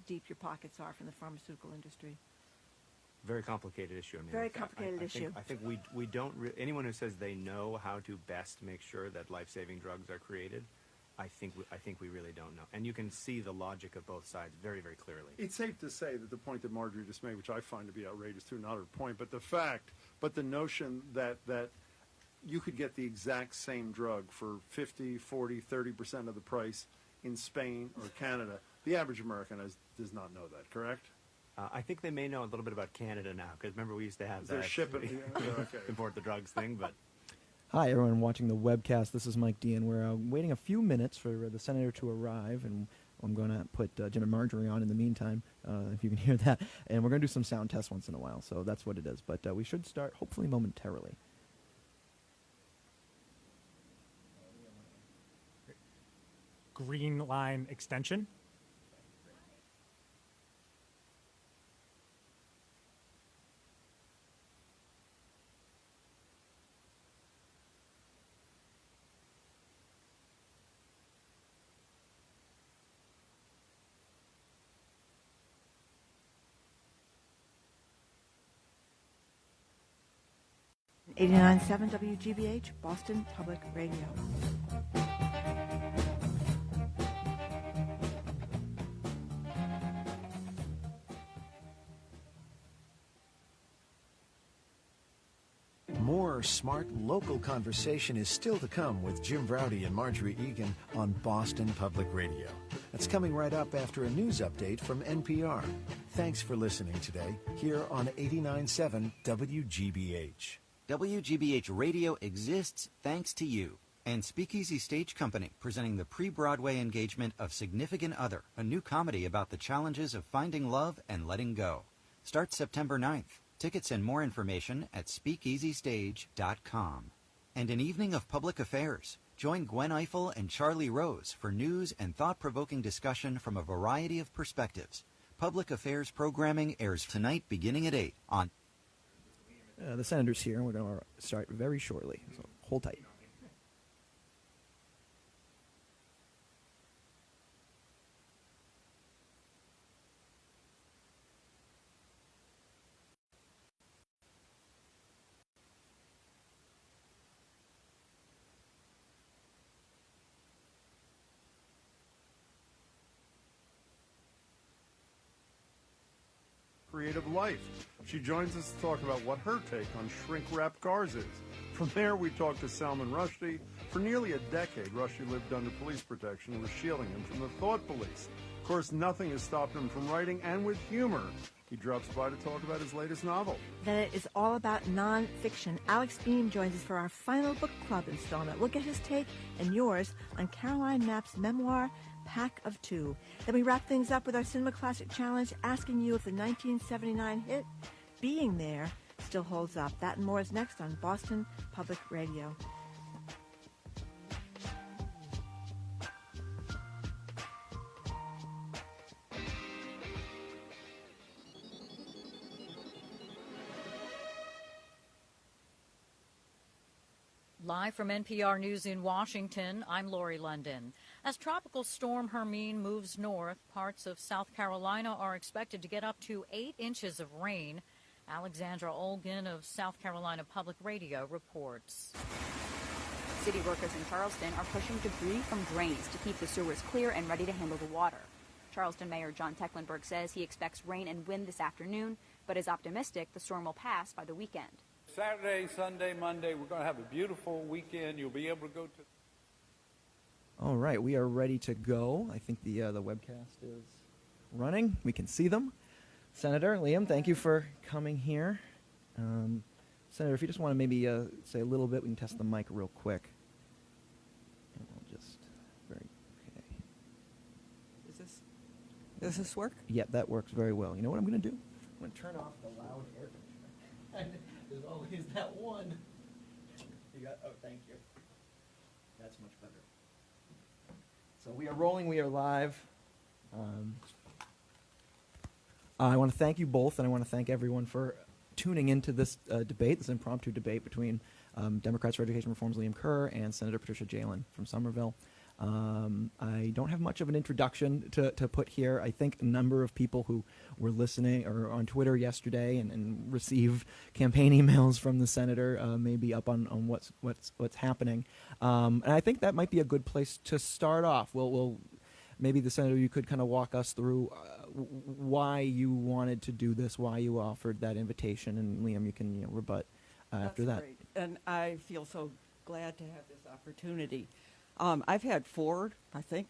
deep your pockets are from the pharmaceutical industry. Very complicated issue. I mean, Very complicated issue. I think we don't. Anyone who says they know how to best make sure that life-saving drugs are created, I think we really don't know. And you can see the logic of both sides very, very clearly. It's safe to say that the point that Marjorie just made, which I find to be outrageous too, not her point, but the notion that you could get the exact same drug for 50, 40, 30% of the price in Spain or Canada. The average American does not know that, correct? I think they may know a little bit about Canada now, because remember we used to have that shipping, okay. import the drugs thing, but... Hi, everyone watching the webcast. This is Mike D, and we're waiting a few minutes for the senator to arrive, and I'm going to put Jim and Marjorie on in the meantime, if you can hear that. And we're going to do some sound tests once in a while, so that's what it is. But we should start, hopefully, momentarily. Green line extension. '89.7 WGBH, Boston Public Radio. More smart local conversation is still to come with Jim Browdy and Marjorie Egan on Boston Public Radio. That's coming right up after a news update from NPR. Thanks for listening today here on 89.7 WGBH. WGBH Radio exists thanks to you. And Speakeasy Stage Company, presenting the pre-Broadway engagement of Significant Other, a new comedy about the challenges of finding love and letting go. Starts September 9th. Tickets and more information at speakeasystage.com. And an evening of public affairs. Join Gwen Eiffel and Charlie Rose for news and thought-provoking discussion from a variety of perspectives. Public affairs programming airs tonight beginning at 8 on... The senator's here, and we're going to start very shortly, so hold tight. Creative life. She joins us to talk about what her take on shrink-wrap cars is. From there, we talk to Salman Rushdie. For nearly a decade, Rushdie lived under police protection and was shielding him from the thought police. Of course, nothing has stopped him from writing, and with humor, he drops by to talk about his latest novel. Then it is all about nonfiction. Alex Beam joins us for our final book club installment. We'll get his take and yours on Caroline Knapp's memoir, Pack of Two. Then we wrap things up with our Cinema Classic Challenge, asking you if the 1979 hit, Being There, still holds up. That and more is next on Boston Public Radio. Live from NPR News in Washington, I'm Lori London. As Tropical Storm Hermine moves north, parts of South Carolina are expected to get up to 8 inches of rain. Alexandra Olgin of South Carolina Public Radio reports. City workers in Charleston are pushing debris from drains to keep the sewers clear and ready to handle the water. Charleston Mayor John Tecklenburg says he expects rain and wind this afternoon, but is optimistic the storm will pass by the weekend. Saturday, Sunday, Monday, we're going to have a beautiful weekend. You'll be able to go to... All right, we are ready to go. I think the webcast is running. We can see them. Senator, Liam, thank you for coming here. Senator, if you just want to maybe say a little bit, we can test the mic real quick. And we'll just... okay. Does this work? Yeah, that works very well. You know what I'm going to do? I'm going to turn off the loud air conditioner. There's always that one. Oh, thank you. That's much better. So we are rolling. We are live. I want to thank you both, and I want to thank everyone for tuning into this debate, this impromptu debate between Democrats for Education Reform's Liam Kerr and Senator Patricia Jehlen from Somerville. I don't have much of an introduction to put here. I think a number of people who were listening or on Twitter yesterday and receive campaign emails from the senator may be up on what's happening. And I think that might be a good place to start off. We'll maybe the senator, you could kind of walk us through why you wanted to do this, why you offered that invitation, and Liam, you can rebut after that. Great. And I feel so glad to have this opportunity. I've had 4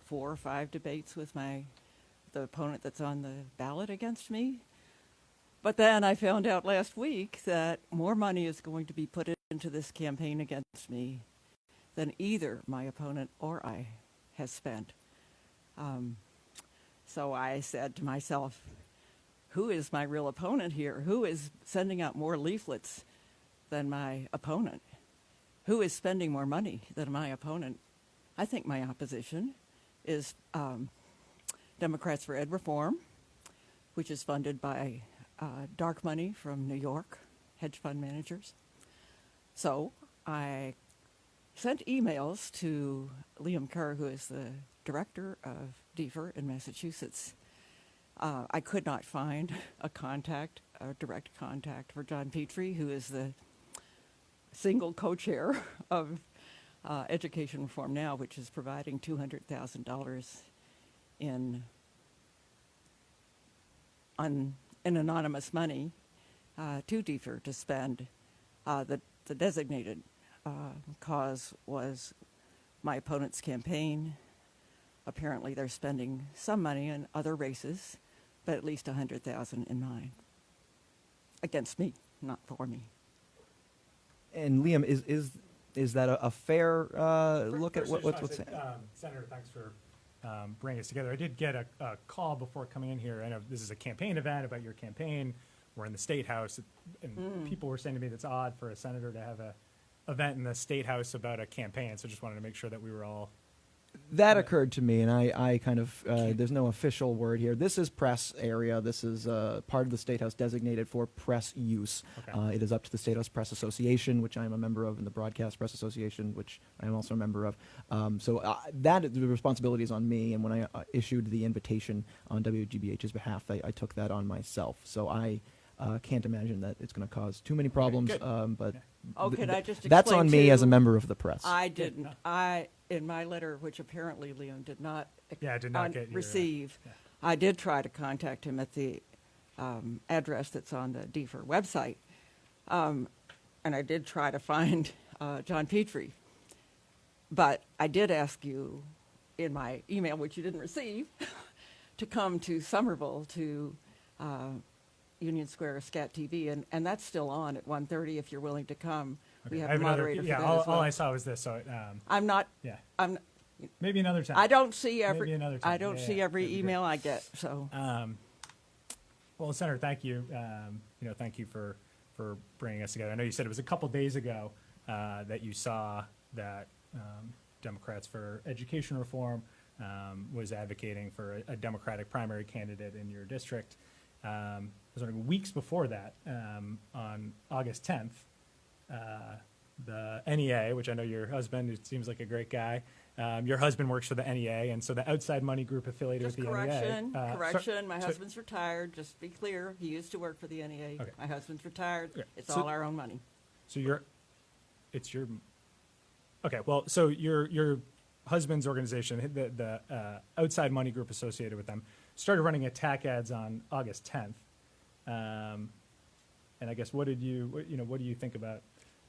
or 5 debates with the opponent that's on the ballot against me. But then I found out last week that more money is going to be put into this campaign against me than either my opponent or I has spent. So I said to myself, who is my real opponent here? Who is sending out more leaflets than my opponent? Who is spending more money than my opponent? I think my opposition is Democrats for Ed Reform, which is funded by dark money from New York hedge fund managers. So I sent emails to Liam Kerr, who is the director of DFER in Massachusetts. I could not find a direct contact for John Petrie, who is the single co-chair of Education Reform Now, which is providing $200,000 in anonymous money to DFER to spend. The designated cause was my opponent's campaign. Apparently they're spending some money in other races, but at least $100,000 in mine. Against me, not for me. And Liam, is that a fair look at what's happening? Senator, thanks for bringing us together. I did get a call before coming in here. I know this is a campaign event about your campaign. We're in the State House, and people were saying to me that's odd for a senator to have an event in the State House about a campaign, so just wanted to make sure that we were all... That occurred to me, and I kind of, there's no official word here. This is press area. This is part of the State House designated for press use. Okay. It is up to the State House Press Association, which I am a member of, and the Broadcast Press Association, which I am also a member of. So the responsibility is on me, and when I issued the invitation on WGBH's behalf, I took that on myself. So I can't imagine that it's going to cause too many problems, but could I just that's on me too, as a member of the press. I didn't. In my letter, which apparently Liam did not receive, I did try to contact him at the address that's on the DFER website, and I did try to find John Petrie. But I did ask you in my email, which you didn't receive, to come to Somerville to Union Square Scat TV, and that's still on at 1:30 if you're willing to come. Okay. We have a moderator for that as well. All I saw was this. So I'm not. Yeah. I'm. Maybe another time. I don't see every. Maybe another time. I don't see every email I get. So. Well, Senator, thank you. Thank you for bringing us together. I know you said it was a couple days ago that you saw that Democrats for Education Reform was advocating for a Democratic primary candidate in your district. I was wondering, weeks before that, on August 10th, the NEA, which I know your husband, who seems like a great guy, your husband works for the NEA, and so the outside money group affiliated with the NEA. Correction, my husband's retired, just to be clear. He used to work for the NEA. Okay. My husband's retired. Okay. It's all our own money. So so your husband's organization, the outside money group associated with them, started running attack ads on August 10th. And I guess what do you think about?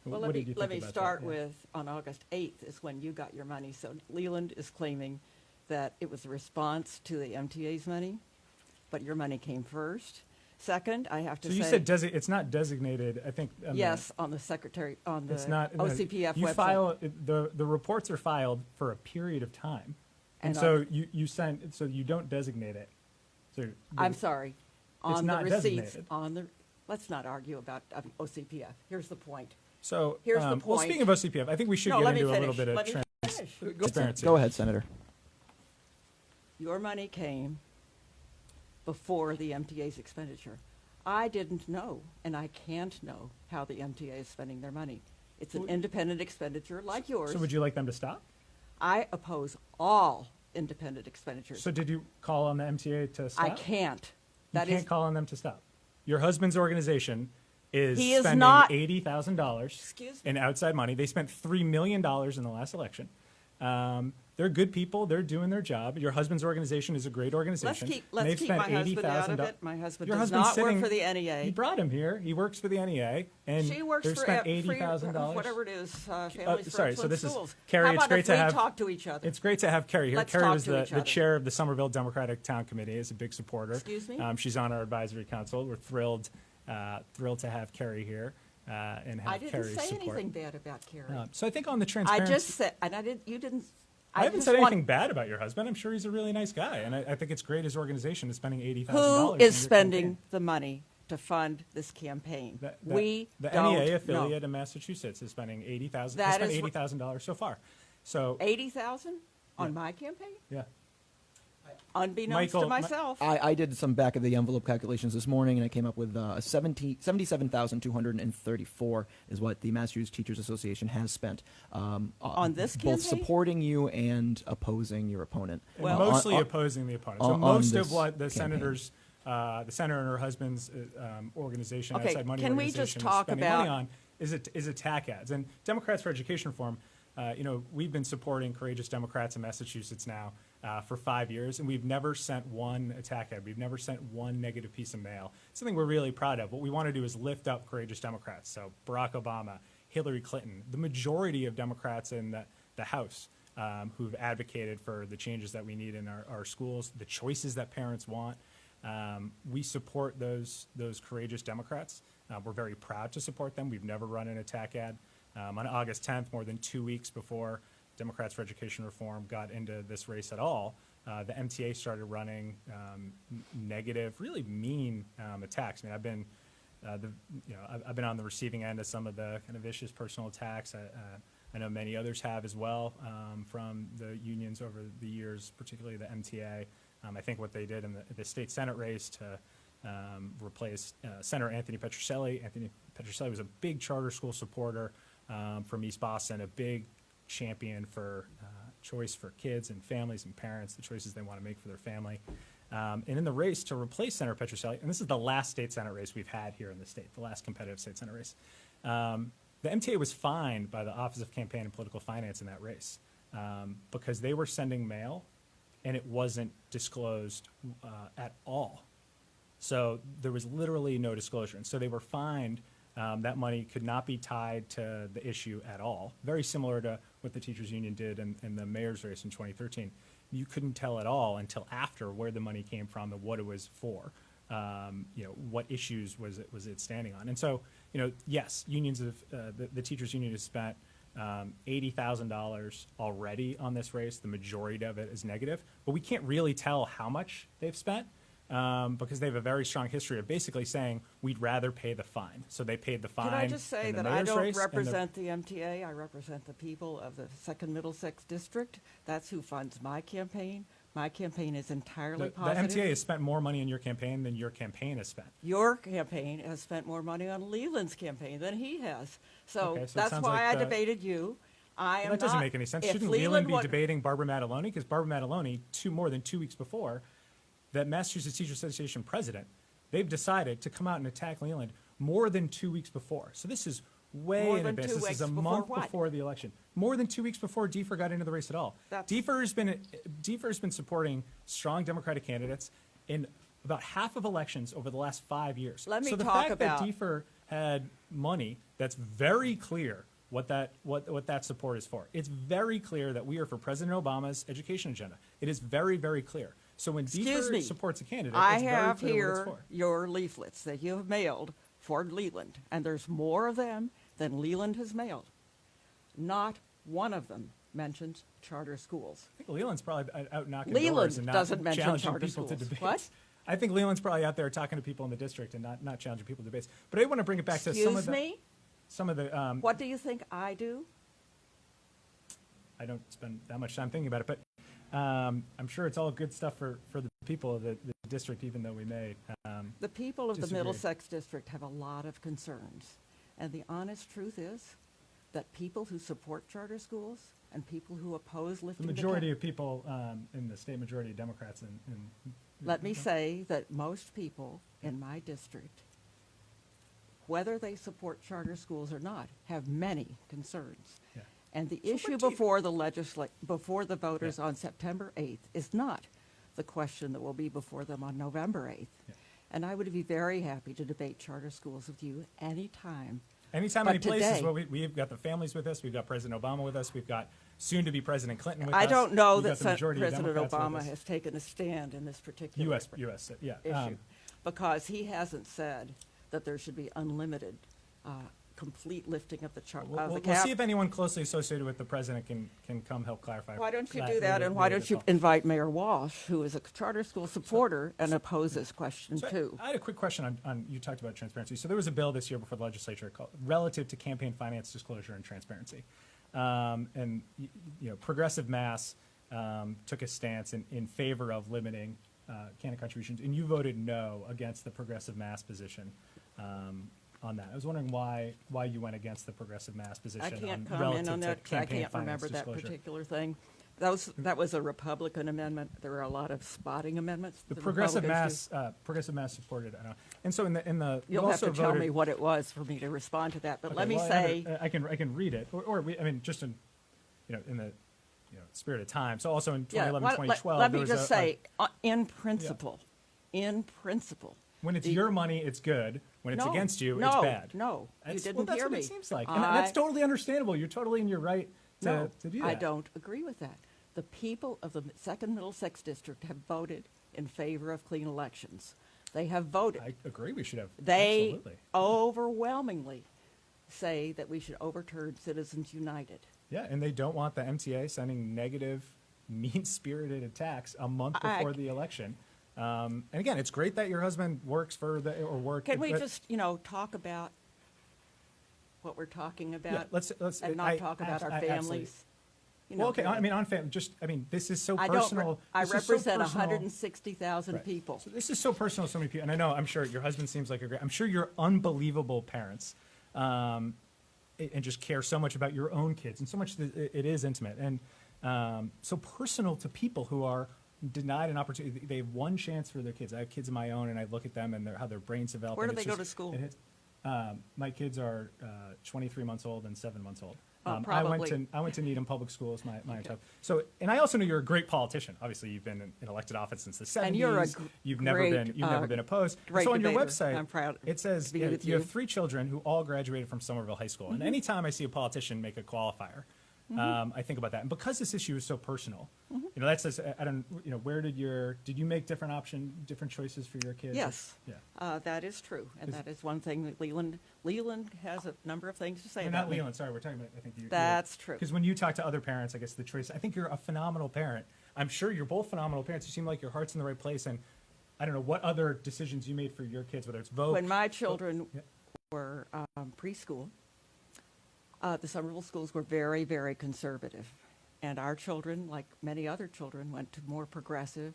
Well, let me start with on August 8th is when you got your money. So Leland is claiming that it was a response to the MTA's money, but your money came first. Second, I have to say. So you said it's not designated. I think. Yes, on the secretary on the it's not, OCPF you website. File the reports are filed for a period of time, and so you send so you don't designate it. So I'm sorry. On the receipts, designated. Let's not argue about OCPF. Here's the point. So here's the point. Well, speaking of OCPF, I think we should get into a little bit of transparency. Go ahead, Senator. Your money came before the MTA's expenditure. I didn't know, and I can't know how the MTA is spending their money. It's an independent expenditure like yours. So would you like them to stop? I oppose all independent expenditures. So did you call on the MTA to stop? I can't. You can't call on them to stop. Your husband's organization is He is spending not- $80,000 Excuse me? in outside money. They spent $3 million in the last election. They're good people. They're doing their job. Your husband's organization is a great organization. Let's They've keep spent my husband out of $80,000. it. My husband Your does husband's not work sitting- for the NEA. You brought him here. He works for the NEA, and She works they've for spent free- $80,000. whatever it is, Families for sorry, so Excellent this is Schools. Carrie. How It's about great if to we have talk to each other? It's great to have Carrie here. Let's Carrie talk was to the each other. chair of the Somerville Democratic Town Committee. Is a big supporter. Excuse me? She's on our advisory council. We're thrilled to have Carrie here and have I didn't Carrie's say support. anything bad about Carrie. So I think on the I transparency, just said, and I didn't. You didn't. I haven't just said want- anything bad about your husband. I'm sure he's a really nice guy, and I think it's great his organization is spending $80,000. Who in is your spending campaign. the money to fund this campaign? The don't NEA know. affiliate in Massachusetts is spending $80,000. They That spent is what- $80,000 so far. So 80,000 on Yeah. my campaign, yeah. unbeknownst Michael, to myself. I did some back of the envelope calculations this morning, and I came up with 77,234 is what the Massachusetts Teachers Association has spent On this both campaign? supporting you and opposing your opponent. And Well- mostly opposing the opponent. So on most this of what the campaign. senators, the senator and her husband's organization, Okay, outside money can we organization, just talk is spending about- money on is attack ads. And Democrats for Education Reform, we've been supporting Courageous Democrats in Massachusetts now for 5 years, and we've never sent one attack ad. We've never sent one negative piece of mail. It's something we're really proud of. What we want to do is lift up Courageous Democrats. So Barack Obama, Hillary Clinton, the majority of Democrats in the House who've advocated for the changes that we need in our schools, the choices that parents want. We support those courageous Democrats. We're very proud to support them. We've never run an attack ad. On August 10th, more than 2 weeks before Democrats for Education Reform got into this race at all, the MTA started running negative, really mean attacks. I mean, I've been on the receiving end of some of the kind of vicious personal attacks. I know many others have as well from the unions over the years, particularly the MTA. I think what they did in the state Senate race to replace Senator Anthony Petrocelli. Anthony Petrocelli was a big charter school supporter from East Boston, a big champion for choice for kids and families and parents, the choices they want to make for their family. And in the race to replace Senator Petrocelli, and this is the last state Senate race we've had here in the state, the last competitive state Senate race, the MTA was fined by the Office of Campaign and Political Finance in that race because they were sending mail and it wasn't disclosed at all. So there was literally no disclosure. And so they were fined. That money could not be tied to the issue at all. Very similar to what the teachers union did in the mayor's race in 2013. You couldn't tell at all until after where the money came from and what it was for. What issues was it standing on? And so, yes, unions have the teachers union has spent $80,000 already on this race. The majority of it is negative, but we can't really tell how much they've spent because they have a very strong history of basically saying we'd rather pay the fine. So they paid the fine. Can I just say in the that I mayor's don't race and represent the MTA? I represent the people of the 2nd Middlesex District. That's who funds my campaign. My campaign is entirely the positive. MTA has spent more money in your campaign than your campaign has spent. Your campaign has spent more money on Leland's campaign than he has. So, Okay, so it that's sounds why like I debated you. I am That doesn't not- make any sense. if Shouldn't Leland Leland be wa- debating Barbara Mataloni? Because Barbara Mataloni, more than 2 weeks before, that Massachusetts Teachers Association president, they've decided to come out and attack Leland more than 2 weeks before. So this is way More in than advance. 2 This is a weeks month before what? before the election. More than 2 weeks before Defer got into the race at all. Defer has been supporting strong Democratic candidates in about half of elections over the last 5 years. Let me so the talk fact about- that Defer had money, that's very clear what that support is for. It's very clear that we are for President Obama's education agenda. It is very, very clear. So when Excuse Defer me. supports a candidate, I it's have very clear what here it's for. your leaflets that you have mailed for Leland, and there's more of them than Leland has mailed. Not one of them mentions charter schools. I think Leland's probably out knocking Leland doors and not doesn't mention challenging charter people to schools. debates. What? I think Leland's probably out there talking to people in the district and not challenging people to debates. But I want to bring it back to some of the What do you think I do? I don't spend that much time thinking about it, but I'm sure it's all good stuff for the people of the district, even though we may The people of the disagree. Middlesex District have a lot of concerns. And the honest truth is that people who support charter schools and people who oppose The lifting majority of people in the state, majority of Democrats in Let me say that most people in my district, whether they support charter schools or not, have many concerns. Yeah. And the issue before the voters on September 8th is not the question that will be before them on November 8th. Yeah. And I would be very happy to debate charter schools with you anytime. Anytime, But any places. today- Well, we've got the families with us. We've got President Obama with us. We've got soon-to-be President Clinton with us. I don't know We've that got the majority of President Democrats with Obama us. has taken a stand in this particular U.S. Yeah. issue, because he hasn't said that there should be unlimited, complete lifting of the We'll cap. see if anyone closely associated with the president can come help clarify. Why don't you that do that, later- and why later don't this you fall. invite Mayor Walsh, who is a charter school supporter and opposes this question So too? I had a quick question on you talked about transparency. So there was a bill this year before the legislature relative to campaign finance disclosure and transparency. And Progressive Mass took a stance in favor of limiting candidate contributions, and you voted no against the Progressive Mass position on that. I was wondering why you went against the Progressive Mass position. I can't relative comment on to that because I campaign can't finance remember that disclosure. particular thing. That was a Republican amendment. There were a lot of spotting amendments. The that Progressive Republicans Mass supported. I don't know. And so in the You'll you have to also tell voted, me what it was for me to respond to that. But Okay, let me well, say, I can read it, just in the spirit of time. So also in 2011, well, 2012, let there me was just say, in principle, when it's your money, it's good. When it's against you, it's bad. No, you didn't that's hear what me. it seems like, and that's totally understable. You're totally in your right to do that. I don't agree with that. The people of the 2nd Middlesex District have voted in favor of clean elections. They have voted. I agree. We should have. They Absolutely. overwhelmingly say that we should overturn Citizens United. Yeah, and they don't want the MTA sending negative, mean-spirited attacks a month before the election. And again, it's great that your husband works for Can we just, talk about what we're talking about? Yeah, let's and not talk about our absolutely. families. Well, okay. On family. This is so personal. I This is so represent personal. 160,000 Right. people. So this is so personal to so many people, and I know. I'm sure your husband seems like I'm sure you're unbelievable parents, and just care so much about your own kids, and so much that it is intimate and so personal to people who are denied an opportunity. They have one chance for their kids. I have kids of my own, and I look at them and how their brains develop. Where do and they it's go just- to school? it hits- my kids are 23 months old and 7 months old. Probably. I went to Needham Public Schools my entire. So, and I also know you're a great politician. Obviously, you've been in elected office since the 70s. And you're a you've great, never been opposed. great So on your debater. website, I'm proud it says to be with you have you. 3 children who all graduated from Somerville High School. And anytime I see a politician make a qualifier, I think about that. And because this issue is so personal, that says I don't. Where did you make different choices for your kids? Yes, Yeah. that is true, and that is one thing that Leland has a number of things to say No, about not me. Leland. Sorry, we're talking about. I think you. That's true. Because when you talk to other parents, I guess the choice. I think you're a phenomenal parent. I'm sure you're both phenomenal parents. You seem like your heart's in the right place, and I don't know what other decisions you made for your kids, whether it's vote. When my children were preschool, the Somerville schools were very, very conservative. And our children, like many other children, went to more progressive,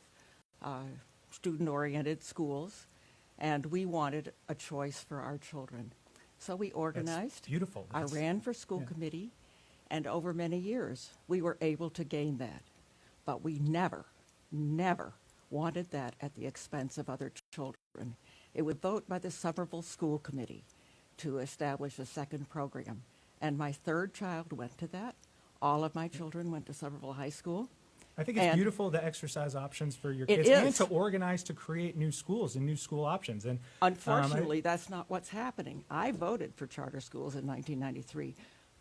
student-oriented schools. And we wanted a choice for our children. So we organized. Beautiful. I ran for school committee. And over many years, we were able to gain that. But we never wanted that at the expense of other children. It would vote by the Somerville School Committee to establish a second program. And my 3rd child went to that. All of my children went to Somerville High School. I think it's And beautiful to exercise options for your It kids and is. to organize to create new schools and new school options. And Unfortunately, that's not what's happening. I voted for charter schools in 1993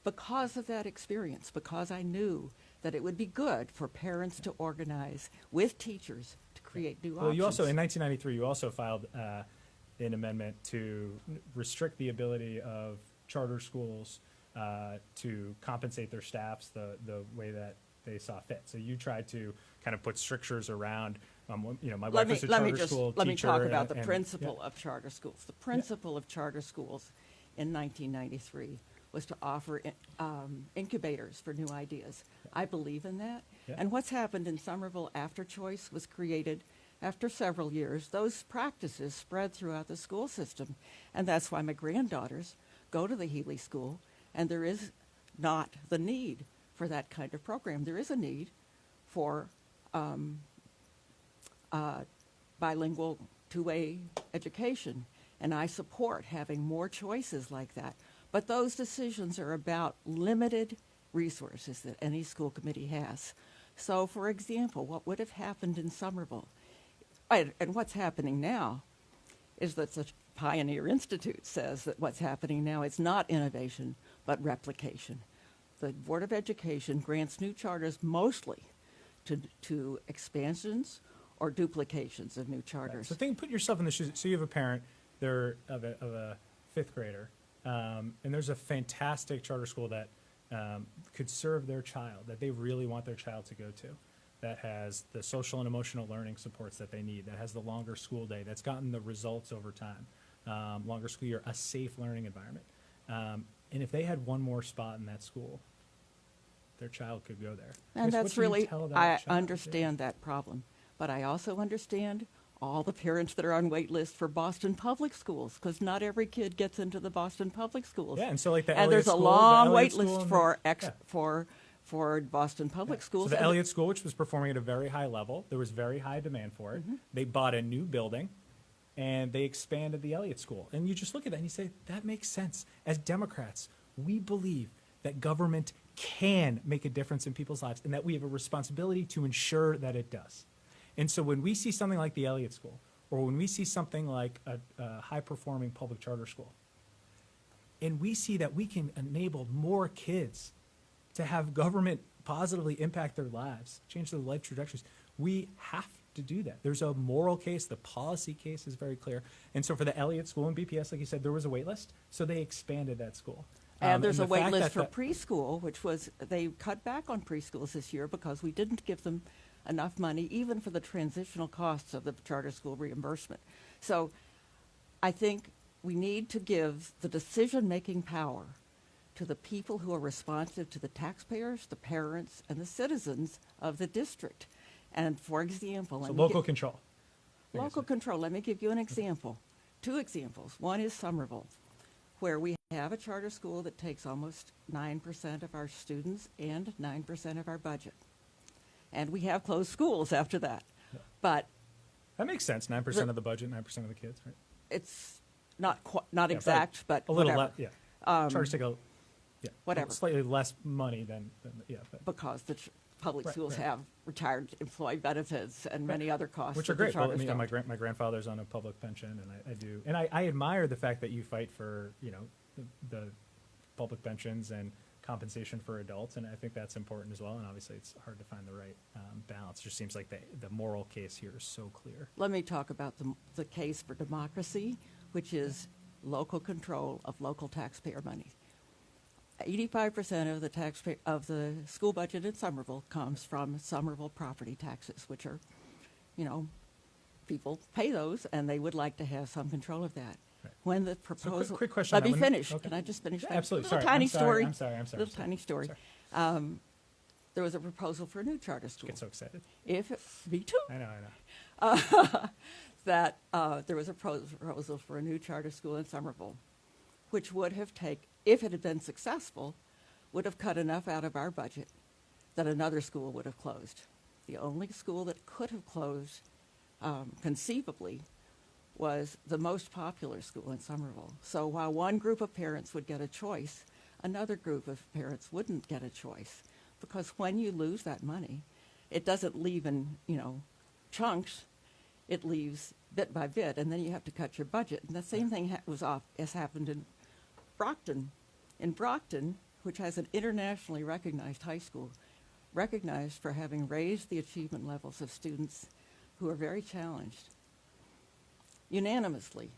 because of that experience, because I knew that it would be good for parents to organize with teachers to create new options. Well, you also, in 1993, you also filed an amendment to restrict the ability of charter schools to compensate their staffs the way that they saw fit. So you tried to kind of put strictures around. My wife was a charter school teacher. Let me talk about the and- principle yeah. of charter schools. The principle of charter schools in 1993 was to offer incubators for new ideas. I believe in that. Yeah. And what's happened in Somerville after choice was created after several years. Those practices spread throughout the school system. And that's why my granddaughters go to the Healy School, and there is not the need for that kind of program. There is a need for bilingual two-way education, and I support having more choices like that. But those decisions are about limited resources that any school committee has. So, for example, what would have happened in Somerville, and what's happening now, is that the Pioneer Institute says that what's happening now is not innovation, but replication. The Board of Education grants new charters mostly to expansions or duplications of new charters. So put yourself in the shoes. So you have a parent, they're of a fifth grader, and there's a fantastic charter school that could serve their child, that they really want their child to go to, that has the social and emotional learning supports that they need, that has the longer school day, that's gotten the results over time, longer school year, a safe learning environment. And if they had one more spot in that school, their child could go there. And Chris, that's really, I child? understand that problem. But I also understand all the parents that are on wait lists for Boston Public Schools, because not every kid gets into the Boston Public Schools. Yeah, and so like the and Elliott there's a School, long wait School list and for Boston Public Schools. So the Elliott School, which was performing at a very high level, there was very high demand for it. They bought a new building, and they expanded the Elliott School. And you just look at that and you say, that makes sense. As Democrats, we believe that government can make a difference in people's lives and that we have a responsibility to ensure that it does. And so when we see something like the Elliott School, or when we see something like a high-performing public charter school, and we see that we can enable more kids to have government positively impact their lives, change their life trajectories, we have to do that. There's a moral case. The policy case is very clear. And so for the Elliott School and BPS, like you said, there was a wait list, so they expanded that school. And there's a wait list for preschool, which was, they cut back on preschools this year because we didn't give them enough money, even for the transitional costs of the charter school reimbursement. So I think we need to give the decision-making power to the people who are responsive to the taxpayers, the parents, and the citizens of the district. And for example, so local control. Local control. Let me give you an example. Two examples. One is Somerville, where we have a charter school that takes almost 9% of our students and 9% of our budget. And we have closed schools after that. Yeah. But that makes sense. 9% of the budget, 9% of the kids, right? It's not exact, but a little less. Yeah. Charters take whatever. Slightly less money than because the public schools have retired employee benefits and many other costs, which are great. Well, I mean, my grandfather's on a public pension, and I do, and I admire the fact that you fight for the public pensions and compensation for adults, and I think that's important as well. And obviously, it's hard to find the right balance. It just seems like the moral case here is so clear. Let me talk about the case for democracy, which is local control of local taxpayer money. 85% of the school budget in Somerville comes from Somerville property taxes, which are, people pay those, and they would like to have some control of that. Right. When the proposal, so quick question. Let me finish. Okay. Can I just finish? Yeah, absolutely. Little Sorry. tiny I'm story. I'm sorry. Little tiny story. Sorry. There was a proposal for a new charter school. Get so excited. Me too. I know. That there was a proposal for a new charter school in Somerville, which would have if it had been successful, would have cut enough out of our budget that another school would have closed. The only school that could have closed conceivably was the most popular school in Somerville. So while one group of parents would get a choice, another group of parents wouldn't get a choice, because when you lose that money, it doesn't leave in chunks. It leaves bit by bit, and then you have to cut your budget. And the same thing has happened in Brockton. In Brockton, which has an internationally recognized high school, recognized for having raised the achievement levels of students who are very challenged, unanimously,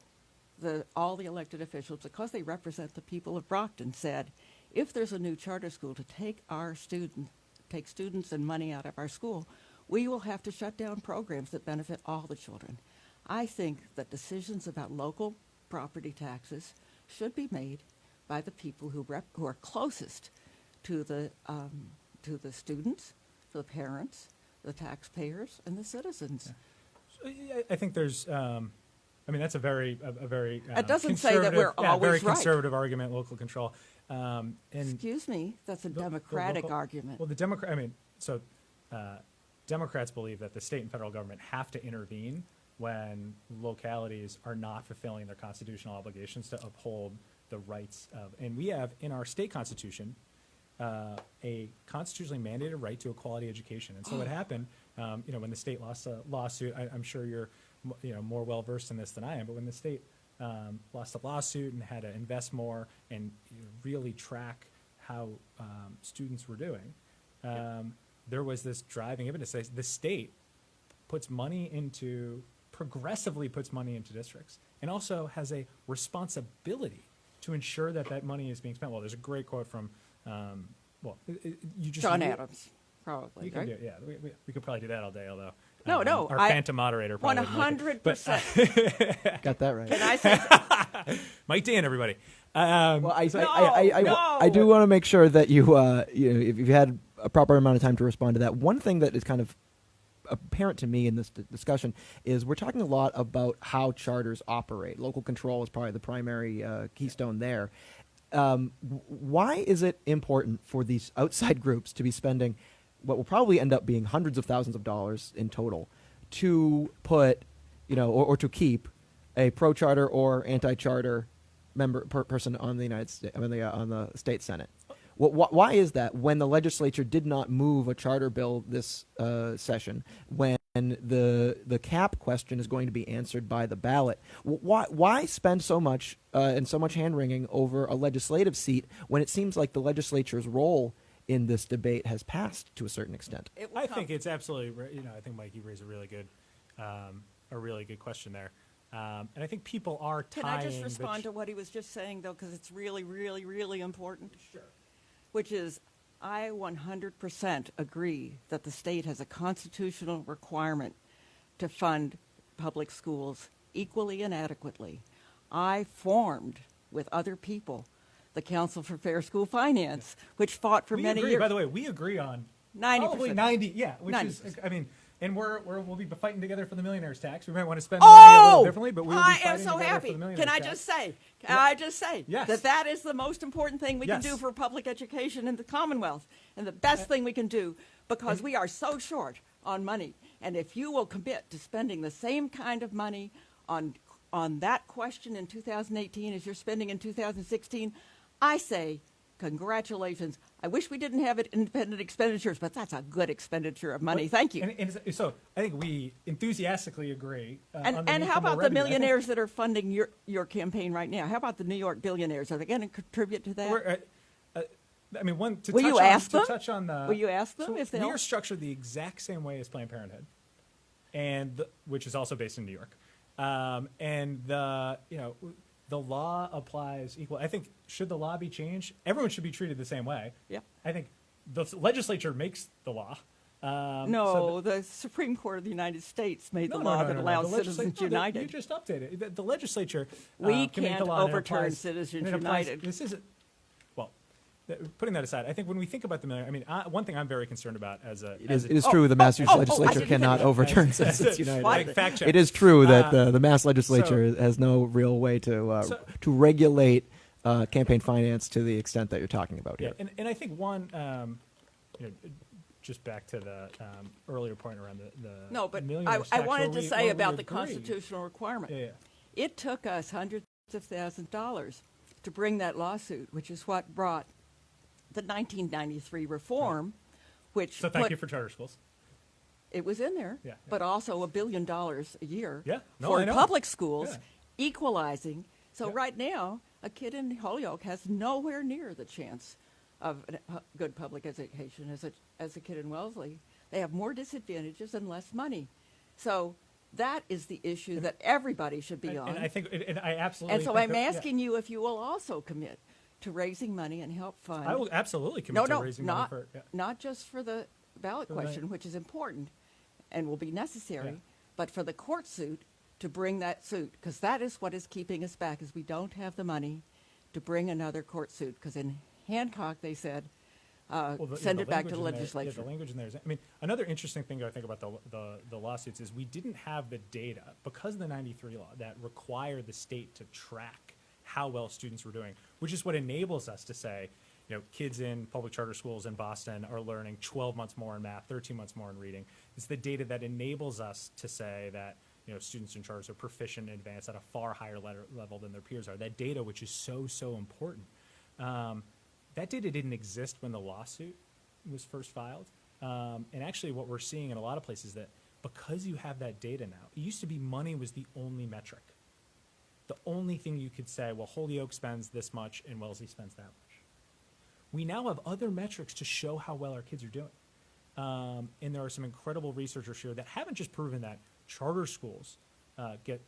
all the elected officials, because they represent the people of Brockton, said, if there's a new charter school to take students and money out of our school, we will have to shut down programs that benefit all the children. I think that decisions about local property taxes should be made by the people who are closest to the students, to the parents, the taxpayers, and the citizens. Yeah. So, I think there's, mean, that's a very It doesn't say that we're very always right. conservative argument, local control. And Excuse me, that's a Democratic argument. Well, Democrats believe that the state and federal government have to intervene when localities are not fulfilling their constitutional obligations to uphold the rights of, and we have in our state constitution a constitutionally mandated right to a quality education. And so what happened, when the state lost a lawsuit, I'm sure you're more well versed in this than I am, but when the state lost a lawsuit and had to invest more and really track how students were doing, there was this driving evidence. The state progressively puts money into districts, and also has a responsibility to ensure that money is being spent well. There's a great quote from, John Adams, probably. You can right? do it, yeah. We could probably do that all day, although No, our phantom moderator probably 100%. Got that right. Can I say Mike Dan, everybody. Well, I do want to make sure that if you've had a proper amount of time to respond to that. One thing that is kind of apparent to me in this discussion is we're talking a lot about how charters operate. Local control is probably the primary keystone there. Why is it important for these outside groups to be spending what will probably end up being hundreds of thousands of dollars in total to put, or to keep a pro-charter or anti-charter person on the United States, on the state Senate? Why is that when the legislature did not move a charter bill this session, when the cap question is going to be answered by the ballot? Why spend so much and so much hand-wringing over a legislative seat when it seems like the legislature's role in this debate has passed to a certain extent? I think it's absolutely, I think, Mike, you raised a really good question there. And I think people are tying... Can I just respond to what he was just saying, though, because it's really, really, really important? Sure. Which is, I 100% agree that the state has a constitutional requirement to fund public schools equally and adequately. I formed, with other people, the Council for Fair School Finance, which fought for many years. By the way, we agree on 90%. Probably 90, which 90%. Is, and we'll be fighting together for the millionaire's tax. We might want to spend money a little differently, but we'll be fighting together for the millionaire's tax. Can I just say yes. that is the most important thing we can do for public education in the Commonwealth, and the best thing we can do, because we are so short on money. And if you will commit to spending the same kind of money on that question in 2018 as you're spending in 2016, I say congratulations. I wish we didn't have independent expenditures, but that's a good expenditure of money. Thank you. And so I think we enthusiastically agree. And how about the millionaires that are funding your campaign right now? How about the New York billionaires? Are they going to contribute to that? Will you ask them if they'll? We are structured the exact same way as Planned Parenthood, which is also based in New York. The law applies equal. I think, should the law be changed, everyone should be treated the same way. Yeah. I think the legislature makes the law. The Supreme Court of the United States made the law that allows Citizens United. You just updated it. The legislature we can can't make the law overturn Citizens United. This is putting that aside, I think when we think about the million, one thing I'm very concerned about it is true the Massachusetts legislature cannot overturn Citizens United. Fact check. It is true that the Mass legislature has no real way to regulate campaign finance to the extent that you're talking about here. And I think just back to the earlier point around the millionaires tax, I wanted to say about the constitutional requirement. Yeah. It took us hundreds of thousands of dollars to bring that lawsuit, which is what brought the 1993 reform, which so thank you for charter schools. It was in there, but also $1 billion a year for public schools, equalizing. So right now, a kid in Holyoke has nowhere near the chance of a good public education as a kid in Wellesley. They have more disadvantages and less money. So that is the issue that everybody should be on. And I think, and I absolutely. And so I'm asking you if you will also commit to raising money and help fund. I will absolutely commit to raising money for not just for the ballot question, which is important and will be necessary, but for the court suit, to bring that suit, because that is what is keeping us back, is we don't have the money to bring another court suit. Because in Hancock they said send it back to language the in there- legislature. the language in there is, I mean, another interesting thing I think about the lawsuits is we didn't have the data because of the 93 law that required the state to track how well students were doing, which is what enables us to say, kids in public charter schools in Boston are learning 12 months more in math, 13 months more in reading. It's the data that enables us to say that students in charters are proficient and advanced at a far higher level than their peers are. That data, which is so important. That data didn't exist when the lawsuit was first filed. And actually what we're seeing in a lot of places that because you have that data now, it used to be money was the only metric. The only thing you could say, well, Holyoke spends this much and Wellesley spends that much. We now have other metrics to show how well our kids are doing. And there are some incredible researchers here that haven't just proven that charter schools get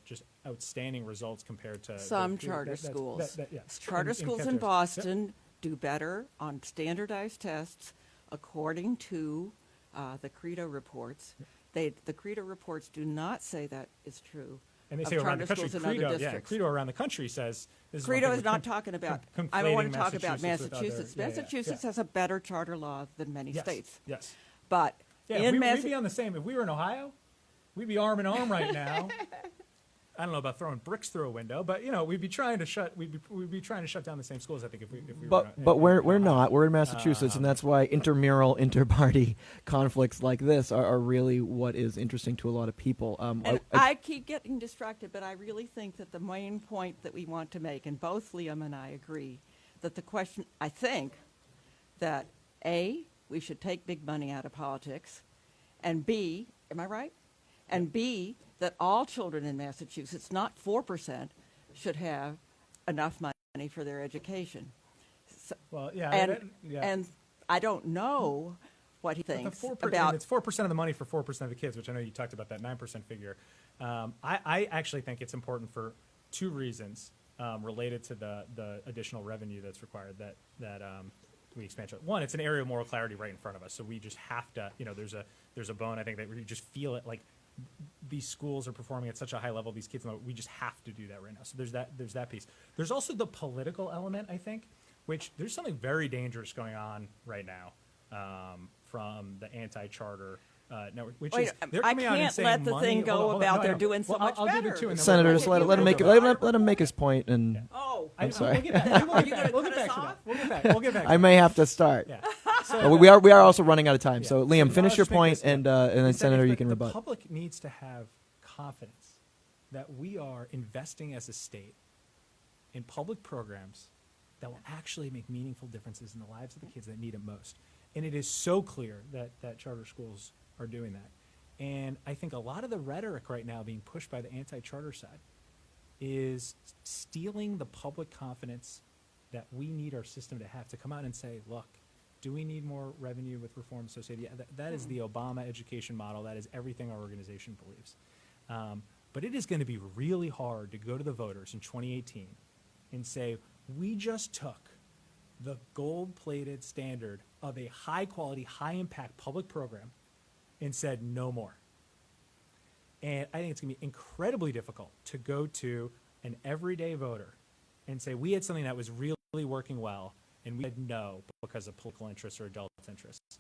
just outstanding results compared to some charter schools. Charter schools in Cantor. Boston do better on standardized tests according to the Credo reports. The Credo reports do not say that is true. And they of say around the charter country, schools in other districts. Credo around the country says this is Credo one is thing not we're talking about. I conflating don't want to talk about Massachusetts with Massachusetts. other- Massachusetts has a better charter law than many states. Yes. But Yeah, in we'd be on the same. If we were in Ohio, we'd be arm in arm right now. I don't know about throwing bricks through a window, but we'd be trying to shut. We'd be trying to shut down the same schools. I think if we But we're not. We're in Massachusetts, and that's why intramural, inter-party conflicts like this are really what is interesting to a lot of people. And I keep getting distracted, but I really think that the main point that we want to make, and both Liam and I agree, that the question, I think, that A, we should take big money out of politics, and B, am I right? And B, that all children in Massachusetts, not 4%, should have enough money for their education. So, Well, yeah, and I don't know what he thinks about. It's 4% of the money for 4% of the kids, which I know you talked about that 9% figure. I actually think it's important for two reasons related to the additional revenue that's required that we expand. One, it's an area of moral clarity right in front of us, so we just have to. There's a bone I think that we just feel it like. These schools are performing at such a high level. These kids, we just have to do that right now. So there's that piece. There's also the political element, I think, which there's something very dangerous going on right now from the anti-charter network. Which Wait, is they're coming out and can't saying let the money, thing go about they're doing so much I'll better. give it to you. And then Senator, we'll- just let him make his point, and Oh, I'm sorry. We'll get back. Are you gonna We'll cut get back us to off? that. We'll get back. I may have to start. Yeah. But we are also running out of time. Yeah. So Liam, So finish I'll your just make point, this, and then Is that Senator, if you can the rebut. public needs to have confidence that we are investing as a state in public programs that will actually make meaningful differences in the lives of the kids that need it most. And it is so clear that charter schools are doing that. And I think a lot of the rhetoric right now being pushed by the anti-charter side is stealing the public confidence that we need our system to have to come out and say, look, do we need more revenue with reform associated? Yeah, that is the Obama education model. That is everything our organization believes. But it is going to be really hard to go to the voters in 2018 and say, we just took the gold-plated standard of a high-quality, high-impact public program and said no more. And I think it's going to be incredibly difficult to go to an everyday voter and say, we had something that was really working well, and we said no because of political interests or adult interests.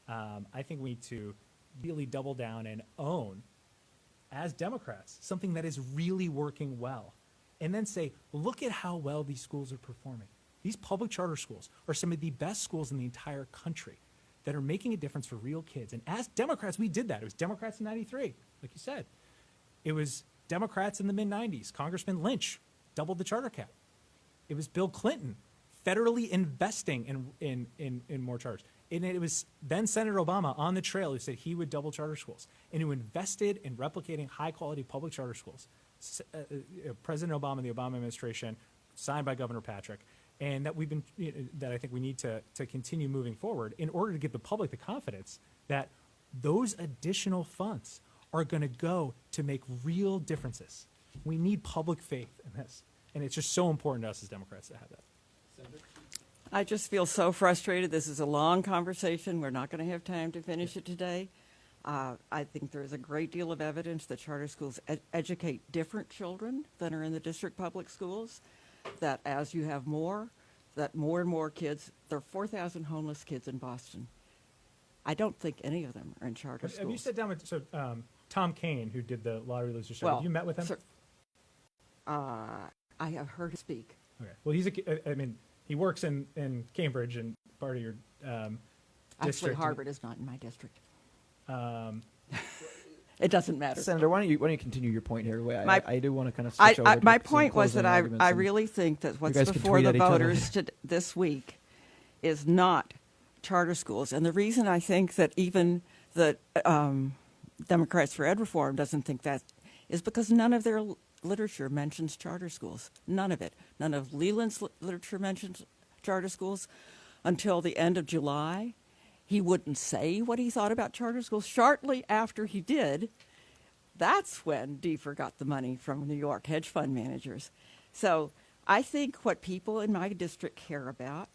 I think we need to really double down and own, as Democrats, something that is really working well. And then say, look at how well these schools are performing. These public charter schools are some of the best schools in the entire country that are making a difference for real kids. And as Democrats, we did that. It was Democrats in 93, like you said. It was Democrats in the mid-90s. Congressman Lynch doubled the charter cap. It was Bill Clinton federally investing in more charters. And it was then Senator Obama on the trail who said he would double charter schools and who invested in replicating high-quality public charter schools. President Obama and the Obama administration, signed by Governor Patrick, and that that I think we need to continue moving forward in order to give the public the confidence that those additional funds are going to go to make real differences. We need public faith in this, and it's just so important to us as Democrats to have that. I just feel so frustrated. This is a long conversation. We're not going to have time to finish it today. I think there's a great deal of evidence that charter schools educate different children than are in the district public schools, that as you have more, that more and more kids, there are 4,000 homeless kids in Boston. I don't think any of them are in charter schools. Have you sat down with Tom Kane, who did the lottery loser show? Well, have you met with him? sir, I have heard him speak. Okay. Well, he works in Cambridge, and part of your Actually, district. Harvard is not in my district. It doesn't matter. Senator, why don't you continue your point here? I do want to kind of switch over to my some point was closing that arguments I and really think that what's guys can before tweet the at each other. voters this week is not charter schools. And the reason I think that even the Democrats for Ed Reform doesn't think that is because none of their literature mentions charter schools. None of it. None of Leland's literature mentions charter schools until the end of July. He wouldn't say what he thought about charter schools. Shortly after he did, that's when Defer got the money from New York hedge fund managers. So I think what people in my district care about,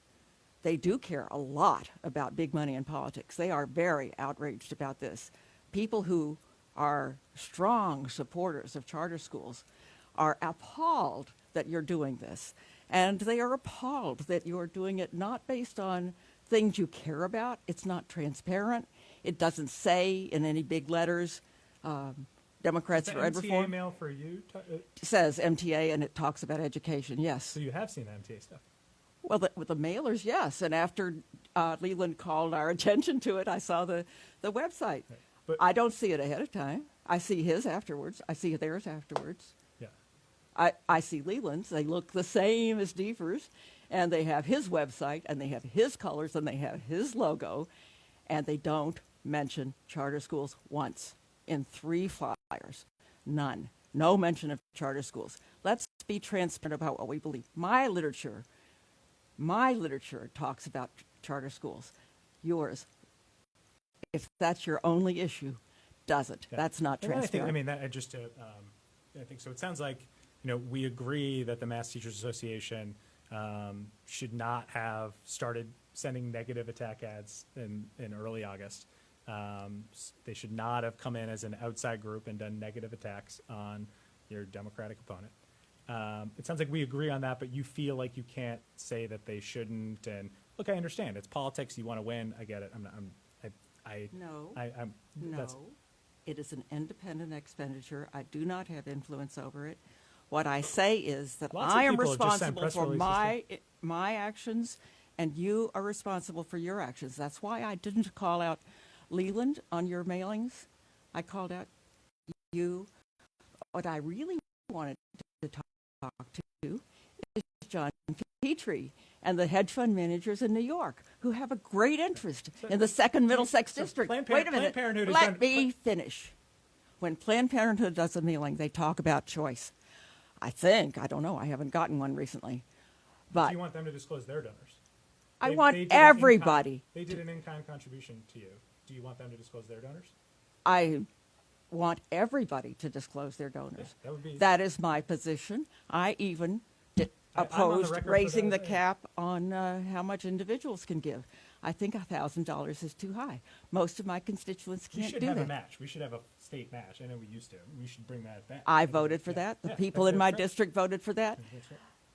they do care a lot about big money in politics. They are very outraged about this. People who are strong supporters of charter schools are appalled that you're doing this. And they are appalled that you're doing it not based on things you care about. It's not transparent. It doesn't say in any big letters, Democrats for Ed Reform. MTA mail for you? It says MTA, and it talks about education, yes. So you have seen the MTA stuff? Well, with the mailers, yes. And after Leland called our attention to it, I saw the website. Right. But I don't see it ahead of time. I see his afterwards. I see theirs afterwards. Yeah. I see Leland's. They look the same as Defer's, and they have his website, and they have his colors, and they have his logo, and they don't mention charter schools once in 3 flyers. None. No mention of charter schools. Let's be transparent about what we believe. My literature talks about charter schools. Yours, if that's your only issue, doesn't. Yeah. That's not transparent. I think so. It sounds like we agree that the Mass Teachers Association should not have started sending negative attack ads in early August. They should not have come in as an outside group and done negative attacks on your Democratic opponent. It sounds like we agree on that, but you feel like you can't say that they shouldn't. And look, I understand. It's politics. You want to win. I get it. No. No. It is an independent expenditure. I do not have influence over it. What I say is that I am responsible for my actions, and you are responsible for your actions. That's why I didn't call out Leland on your mailings. I called out you. What I really wanted to talk to is John Petrie and the hedge fund managers in New York, who have a great interest in the second Middlesex district. Wait a minute. Let me finish. When Planned Parenthood does a mailing, they talk about choice. I don't know, I haven't gotten one recently. But do you want them to disclose their donors? I want everybody. They did an in-kind contribution to you. Do you want them to disclose their donors? I want everybody to disclose their donors. Yeah, that is my position. I even opposed raising the cap on how much individuals can give. I think $1,000 is too high. Most of my constituents can't do that. We should have a match. We should have a state match. I know we used to. We should bring that back. I voted for that. The people in my district voted for that.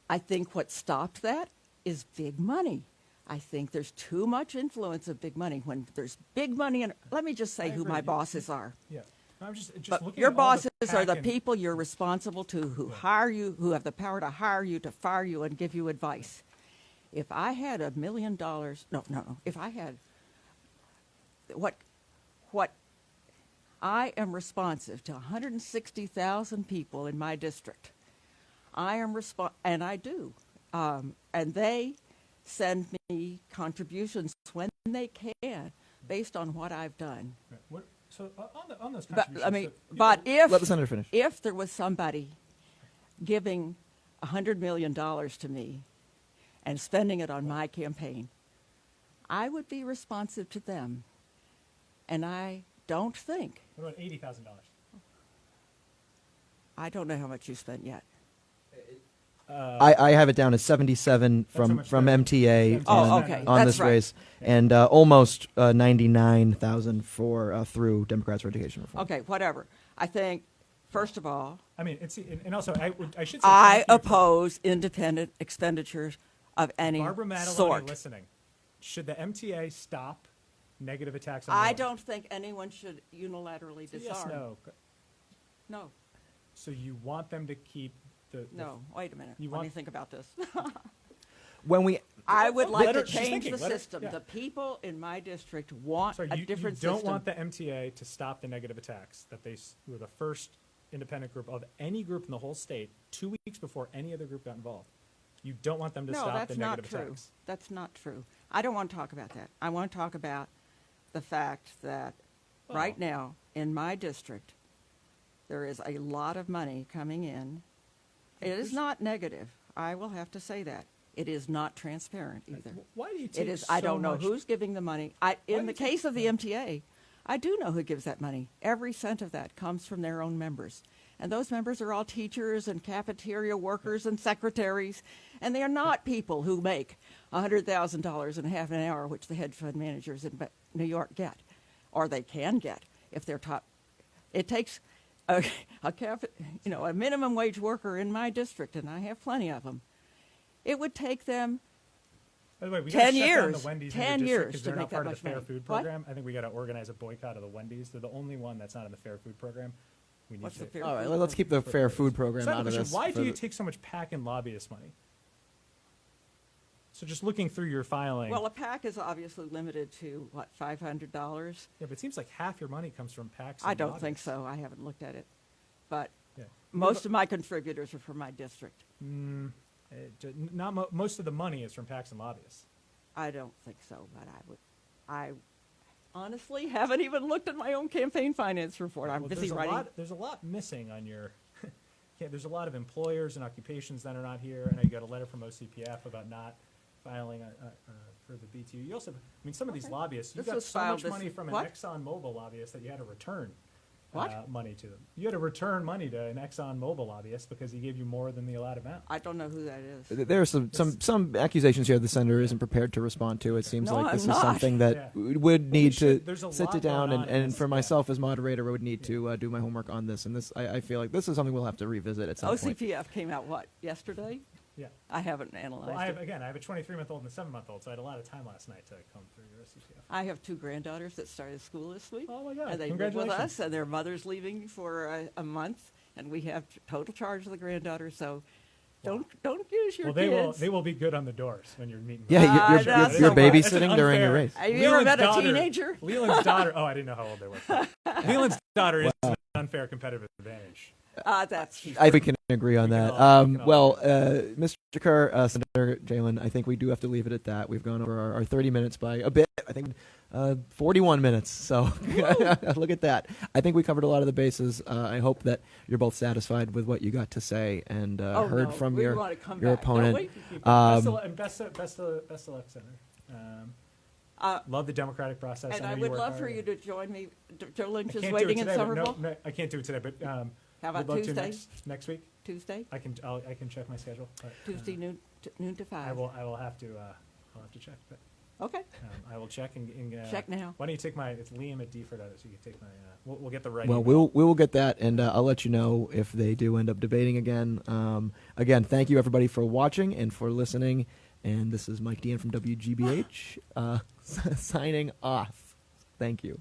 I think what stopped that is big money. I think there's too much influence of big money. When there's big money, and let me just say who my bosses are. Yeah. I'm just but your bosses are the people you're responsible to, who hire you, who have the power to hire you, to fire you, and give you advice. If I had $1 million, if I had what I am responsive to 160,000 people in my district. I am and I do, and they send me contributions when they can, based on what I've done. Right. So on those contributions, let the senator finish. If there was somebody giving $100 million to me and spending it on my campaign, I would be responsive to them. And I don't think. What about $80,000? I don't know how much you spent yet. I have it down as 77 from MTA on this race, and almost 99,000 for through Democrats for Education Reform. Okay, whatever. I think, first of all, I mean, and also I should say I oppose independent expenditures of any Barbara Madeline sort. listening. Should the MTA stop negative attacks on I women? don't think anyone should unilaterally So disarm. yes, no. No. So you want them to keep the No. Wait a minute. You Let me want- think about this. When we I would like Let her- to she's change thinking, the let her- system. yeah. The people in my district want Sorry, a you different don't system. want the MTA to stop the negative attacks that they were the first independent group of any group in the whole state 2 weeks before any other group got involved. You don't want them to No, stop that's the not negative true. attacks. That's not true. I don't want to talk about that. I want to talk about the fact that right now in my district, there is a lot of money coming in. It is not negative. I will have to say that. It is not transparent either. Why do you take It is. so I don't know much- who's giving the money. do In you the take- case of the MTA, I do know who gives that money. Every cent of that comes from their own members. And those members are all teachers and cafeteria workers and secretaries. And they are not people who make $100,000 in half an hour, which the hedge fund managers in New York get. Or they can get if they're top. It takes a minimum wage worker in my district, and I have plenty of them. It would take them By the way, we 10 gotta shut down years, the Wendy's 10 in your years because to they're make not that part of much the Fair money. Food What? Program. I think we got to organize a boycott of the Wendy's. They're the only one that's not in the Fair Food Program. We need What's to. the Fair all right, Food let's keep the fair food program So I have out a of question. this. Why for do you the- take so much PAC and lobbyist money? So just looking through your filing. Well, a PAC is obviously limited to, what, $500? yeah, but it seems like half your money comes from PACs. I and don't think lobbyists. so. I haven't looked at it. But Yeah. most of my contributors are from my district. Most of the money is from PACs and lobbyists. I don't think so, but I honestly haven't even looked at my own campaign finance report. I'm Well, busy writing. There's a lot missing on your. There's a lot of employers and occupations that are not here. I know you got a letter from OCPF about not filing for the BTU. You also, some of these lobbyists, you This got was so filed much this- money from what? an ExxonMobil lobbyist that you had to return What? money to them. You had to return money to an ExxonMobil lobbyist because he gave you more than the allowed amount. I don't know who that is. There are some accusations here the senator isn't prepared to respond to. It seems No, like I'm this is not. something that Yeah. would need to there's a sit lot down going on in and this, for yeah. myself as moderator, I would need to do my homework on this. And this, I feel like this is something we'll have to revisit at some point. OCPF came out, what, yesterday? Yeah. I haven't analyzed Well, I it. have a 23-month-old and a 7-month-old, so I had a lot of time last night to comb through your OCPF. I have two granddaughters that started school this week. Oh my God! And they live with Congratulations. us, and their mother's leaving for a month, and we have total charge of the granddaughter. So, don't use your Well, kids. they will be good on the doors when you're meeting. Yeah, them. you're, that's you're so much. babysitting during your race. Have you ever met a teenager? Leland's daughter. Oh, I didn't know how old they were. Leland's daughter is an unfair competitive advantage. That's I think we can agree on We can that. all- we can all Mr. Kerr, Senator Jehlen, I think we do have to leave it at that. We've gone over our 30 minutes by a bit. I think 41 minutes. So look at that. I think we covered a lot of the bases. I hope that you're both satisfied with what you got to say and heard from we your want to come your back, don't opponent. we? Best of luck, Senator. Love the democratic process. And I I know would work love hard. for you to join me. Joe Lynch I is can't waiting do in it today, but Somerville. no, I can't do it today, but How about would love Tuesday? to next week. Tuesday, I can check my schedule. But, Tuesday noon to 5. I will have to. I'll have to check, but Okay. I will check and Check now. Why don't you take my? It's Liam at Deford, so you can take my. We'll get the right. Well, email. we will get that, and I'll let you know if they do end up debating again. Again, thank you everybody for watching and for listening. And this is Mike Dean from WGBH signing off. Thank you.